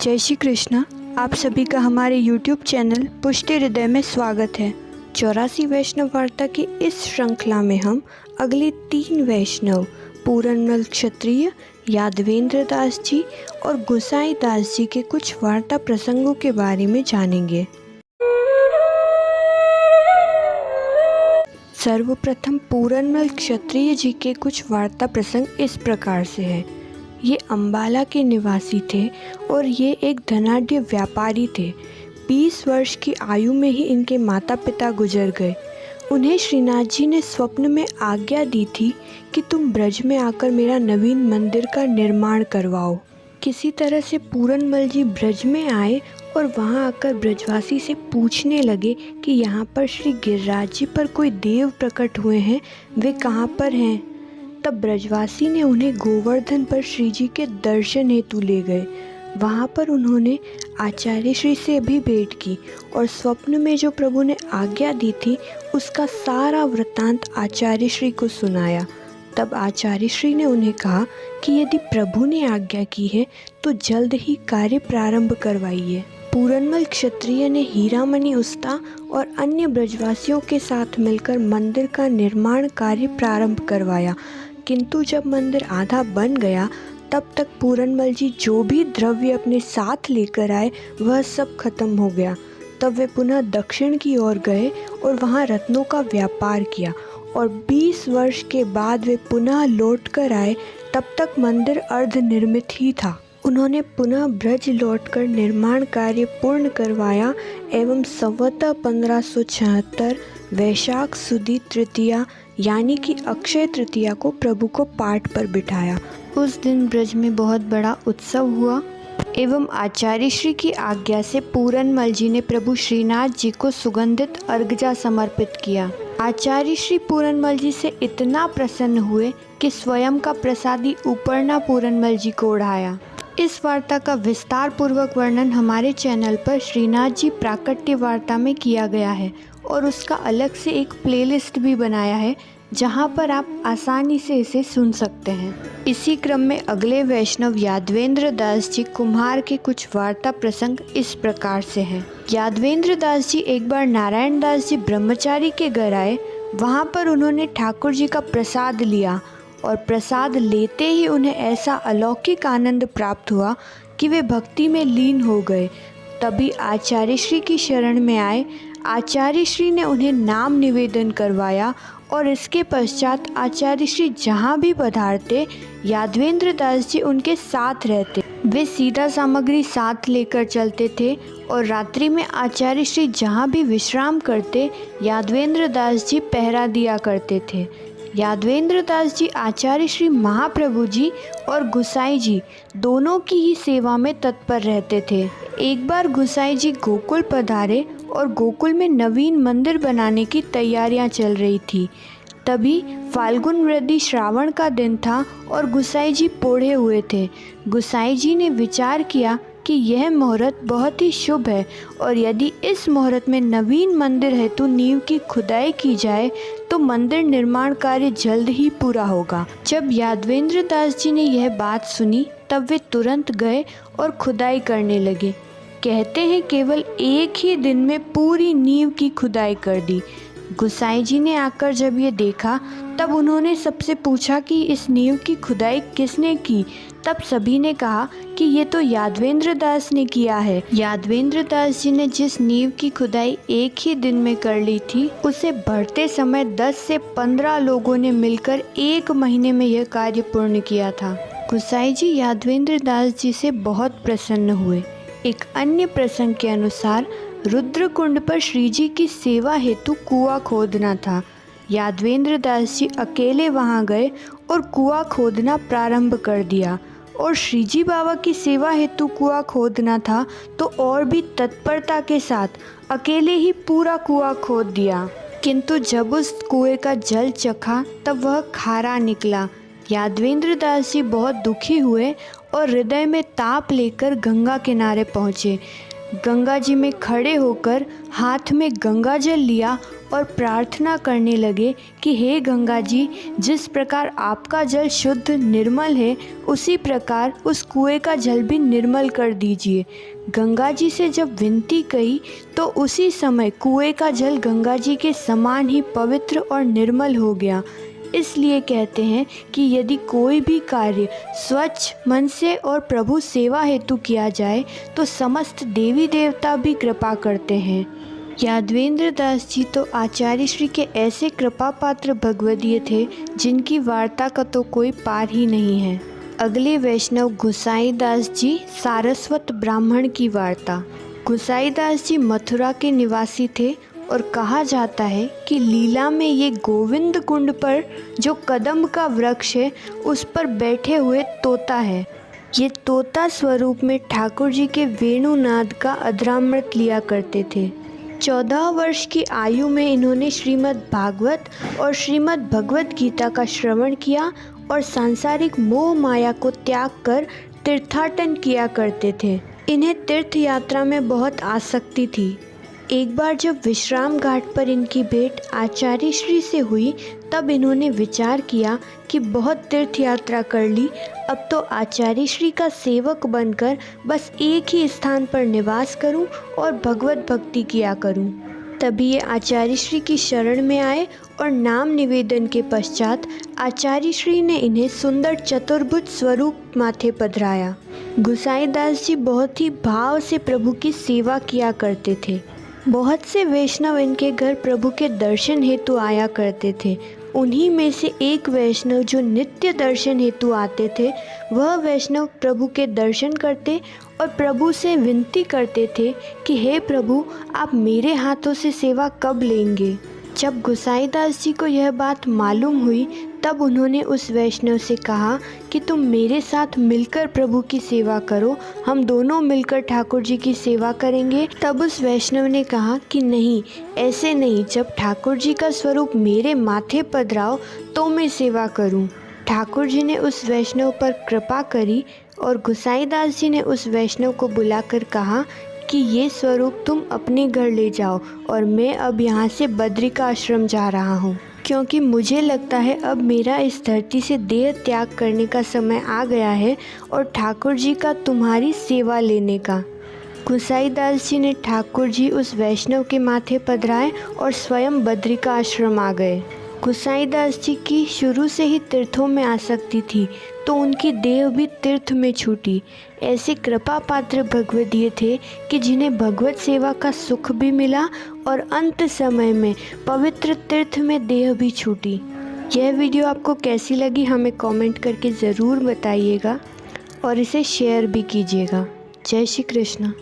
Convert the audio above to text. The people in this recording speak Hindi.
जय श्री कृष्ण। आप सभी का हमारे YouTube चैनल पुष्टि हृदय में स्वागत है। 84 वैष्णव वार्ता की इस श्रृंखला में हम अगले 3 वैष्णव पूरनमल क्षत्रिय, यादवेंद्र दास जी और गोसाई दास जी के कुछ वार्ता प्रसंगों के बारे में जानेंगे। सर्वप्रथम पूरनमल क्षत्रिय जी के कुछ वार्ता प्रसंग इस प्रकार से है। ये अम्बाला के निवासी थे और ये एक धनाढ्य व्यापारी थे। 20 वर्ष की आयु में ही इनके माता पिता गुजर गए। उन्हें श्रीनाथ जी ने स्वप्न में आज्ञा दी थी कि तुम ब्रज में आकर मेरा नवीन मंदिर का निर्माण करवाओ। किसी तरह से पूरनमल जी ब्रज में आए और वहां आकर ब्रजवासी से पूछने लगे कि यहाँ पर श्री गिरिराज जी पर कोई देव प्रकट हुए हैं, वे कहाँ पर हैं। तब ब्रजवासी ने उन्हें गोवर्धन पर श्री जी के दर्शन हेतु ले गए। वहाँ पर उन्होंने आचार्य श्री से भी भेंट की और स्वप्न में जो प्रभु ने आज्ञा दी थी उसका सारा वृत्तांत आचार्य श्री को सुनाया। तब आचार्य श्री ने उन्हें कहा कि यदि प्रभु ने आज्ञा की है तो जल्द ही कार्य प्रारंभ करवाइए। पूरनमल क्षत्रिय ने हीरामणि उस्ता और अन्य ब्रजवासियों के साथ मिलकर मंदिर का निर्माण कार्य प्रारंभ करवाया, किंतु जब मंदिर आधा बन गया तब तक पूरनमल जी जो भी द्रव्य अपने साथ लेकर आए वह सब खत्म हो गया। तब वे पुनः दक्षिण की ओर गए और वहाँ रत्नों का व्यापार किया और 20 वर्ष के बाद वे पुनः लौट कर आए। तब तक मंदिर अर्ध निर्मित ही था। उन्होंने पुनः ब्रज लौटकर निर्माण कार्य पूर्ण करवाया एवं संवत 1576 वैशाख सुदी तृतीया यानी कि अक्षय तृतीया को प्रभु को पाठ पर बिठाया। उस दिन ब्रज में बहुत बड़ा उत्सव हुआ एवं आचार्य श्री की आज्ञा से पूरनमल जी ने प्रभु श्रीनाथ जी को सुगंधित अर्घ्य समर्पित किया। आचार्य श्री पूरनमल जी से इतना प्रसन्न हुए कि स्वयं का प्रसादी ऊपरना पूरनमल जी को ओढ़ाया। इस वार्ता का विस्तार पूर्वक वर्णन हमारे चैनल पर श्रीनाथ जी प्राकट्य वार्ता में किया गया है और उसका अलग से एक प्लेलिस्ट भी बनाया है जहां पर आप आसानी से इसे सुन सकते हैं। इसी क्रम में अगले वैष्णव यादवेंद्र दास जी कुम्हार के कुछ वार्ता प्रसंग इस प्रकार से हैं। यादवेंद्र दास जी एक बार नारायण दास जी ब्रह्मचारी के घर आए। वहां पर उन्होंने ठाकुर जी का प्रसाद लिया और प्रसाद लेते ही उन्हें ऐसा अलौकिक आनंद प्राप्त हुआ कि वे भक्ति में लीन हो गए। तभी आचार्य श्री की शरण में आए। आचार्य श्री ने उन्हें नाम निवेदन करवाया और इसके पश्चात आचार्य श्री जहाँ भी पधारते यादवेंद्र दास जी उनके साथ रहते। वे सीधा सामग्री साथ लेकर चलते थे और रात्रि में आचार्य श्री जहाँ भी विश्राम करते यादवेंद्र दास जी पहरा दिया करते थे। यादवेंद्र दास जी आचार्य श्री महाप्रभु जी और गुसाई जी दोनों की ही सेवा में तत्पर रहते थे। एक बार गुसाई जी गोकुल पधारे और गोकुल में नवीन मंदिर बनाने की तैयारियां चल रही थी। तभी फाल्गुन वृद्धि श्रावण का दिन था और गुसाई जी पोढ़े हुए थे। गुसाई जी ने विचार किया कि यह मुहूर्त बहुत ही शुभ है और यदि इस मुहूर्त में नवीन मंदिर हेतु नींव की खुदाई की जाए तो मंदिर निर्माण कार्य जल्द ही पूरा होगा। जब यादवेंद्र दास जी ने यह बात सुनी तब वे तुरंत गए और खुदाई करने लगे। कहते हैं केवल एक ही दिन में पूरी नींव की खुदाई कर दी। गुसाई जी ने आकर जब ये देखा तब उन्होंने सबसे पूछा कि इस नींव की खुदाई किसने की। तब सभी ने कहा कि ये तो यादवेंद्र दास ने किया है। यादवेंद्र दास जी ने जिस नींव की खुदाई एक ही दिन में कर ली थी उसे बढ़ते समय 10 से 15 लोगों ने मिलकर 1 महीने में यह कार्य पूर्ण किया था। गुसाई जी यादवेंद्र दास जी से बहुत प्रसन्न हुए। एक अन्य प्रसंग के अनुसार रुद्रकुंड पर श्री जी की सेवा हेतु कुआं खोदना था। यादवेंद्र दास जी अकेले वहां गए और कुआं खोदना प्रारंभ कर दिया और श्री जी बाबा की सेवा हेतु कुआं खोदना था तो और भी तत्परता के साथ अकेले ही पूरा कुआं खोद दिया। किंतु जब उस कुएं का जल चखा तब वह खारा निकला। यादवेंद्र दास जी बहुत दुखी हुए और हृदय में ताप लेकर गंगा किनारे पहुँचे। गंगा जी में खड़े होकर हाथ में गंगा जल लिया और प्रार्थना करने लगे कि हे गंगा जी, जिस प्रकार आपका जल शुद्ध निर्मल है, उसी प्रकार उस कुएं का जल भी निर्मल कर दीजिए। गंगा जी से जब विनती कही तो उसी समय कुएं का जल गंगा जी के समान ही पवित्र और निर्मल हो गया। इसलिए कहते हैं कि यदि कोई भी कार्य स्वच्छ मन से और प्रभु सेवा हेतु किया जाए तो समस्त देवी देवता भी कृपा करते हैं। यादवेंद्र दास जी तो आचार्य श्री के ऐसे कृपा पात्र भगवदीय थे जिनकी वार्ता का तो कोई पार ही नहीं है। अगले वैष्णव गुसाईदास जी, सारस्वत ब्राह्मण की वार्ता। गुसाईदास जी मथुरा के निवासी थे और कहा जाता है कि लीला में ये गोविंद कुंड पर जो कदम का वृक्ष है उस पर बैठे हुए तोता है। ये तोता स्वरूप में ठाकुर जी के वेणुनाद का अधरामृत लिया करते थे। 14 वर्ष की आयु में इन्होंने श्रीमद् भागवत और श्रीमद् भगवत गीता का श्रवण किया और सांसारिक मोह माया को त्याग कर तीर्थाटन किया करते थे। इन्हें तीर्थ यात्रा में बहुत आसक्ति थी। एक बार जब विश्राम घाट पर इनकी भेंट आचार्य श्री से हुई तब इन्होंने विचार किया कि बहुत तीर्थ यात्रा कर ली, अब तो आचार्य श्री का सेवक बनकर बस एक ही स्थान पर निवास करूं और भगवत भक्ति किया करूं। तभी ये आचार्य श्री की शरण में आए और नाम निवेदन के पश्चात आचार्य श्री ने इन्हें सुंदर चतुर्भुज स्वरूप माथे पधराया। गुसाईदास जी बहुत ही भाव से प्रभु की सेवा किया करते थे। बहुत से वैष्णव इनके घर प्रभु के दर्शन हेतु आया करते थे। उन्हीं में से एक वैष्णव जो नित्य दर्शन हेतु आते थे, वह वैष्णव प्रभु के दर्शन करते और प्रभु से विनती करते थे कि हे प्रभु, आप मेरे हाथों से सेवा कब लेंगे। जब गुसाईदास जी को यह बात मालूम हुई तब उन्होंने उस वैष्णव से कहा कि तुम मेरे साथ मिलकर प्रभु की सेवा करो, हम दोनों मिलकर ठाकुर जी की सेवा करेंगे। तब उस वैष्णव ने कहा कि नहीं, ऐसे नहीं, जब ठाकुर जी का स्वरूप मेरे माथे पधराओ तो मैं सेवा करूं। ठाकुर जी ने उस वैष्णव पर कृपा करी और गुसाईदास जी ने उस वैष्णव को बुलाकर कहा कि ये स्वरूप तुम अपने घर ले जाओ और मैं अब यहाँ से बद्री का आश्रम जा रहा हूँ, क्योंकि मुझे लगता है अब मेरा इस धरती से देह त्याग करने का समय आ गया है और ठाकुर जी का तुम्हारी सेवा लेने का। गुसाईदास जी ने ठाकुर जी उस वैष्णव के माथे पधराए और स्वयं बद्री का आश्रम आ गए। गुसाईदास जी की शुरू से ही तीर्थों में आसक्ति थी तो उनकी देह भी तीर्थ में छूटी। ऐसे कृपा पात्र भगवदीय थे कि जिन्हें भगवत सेवा का सुख भी मिला और अंत समय में पवित्र तीर्थ में देह भी छूटी। यह वीडियो आपको कैसी लगी हमें कमेंट करके ज़रूर बताइएगा और इसे शेयर भी कीजिएगा। जय श्री कृष्ण।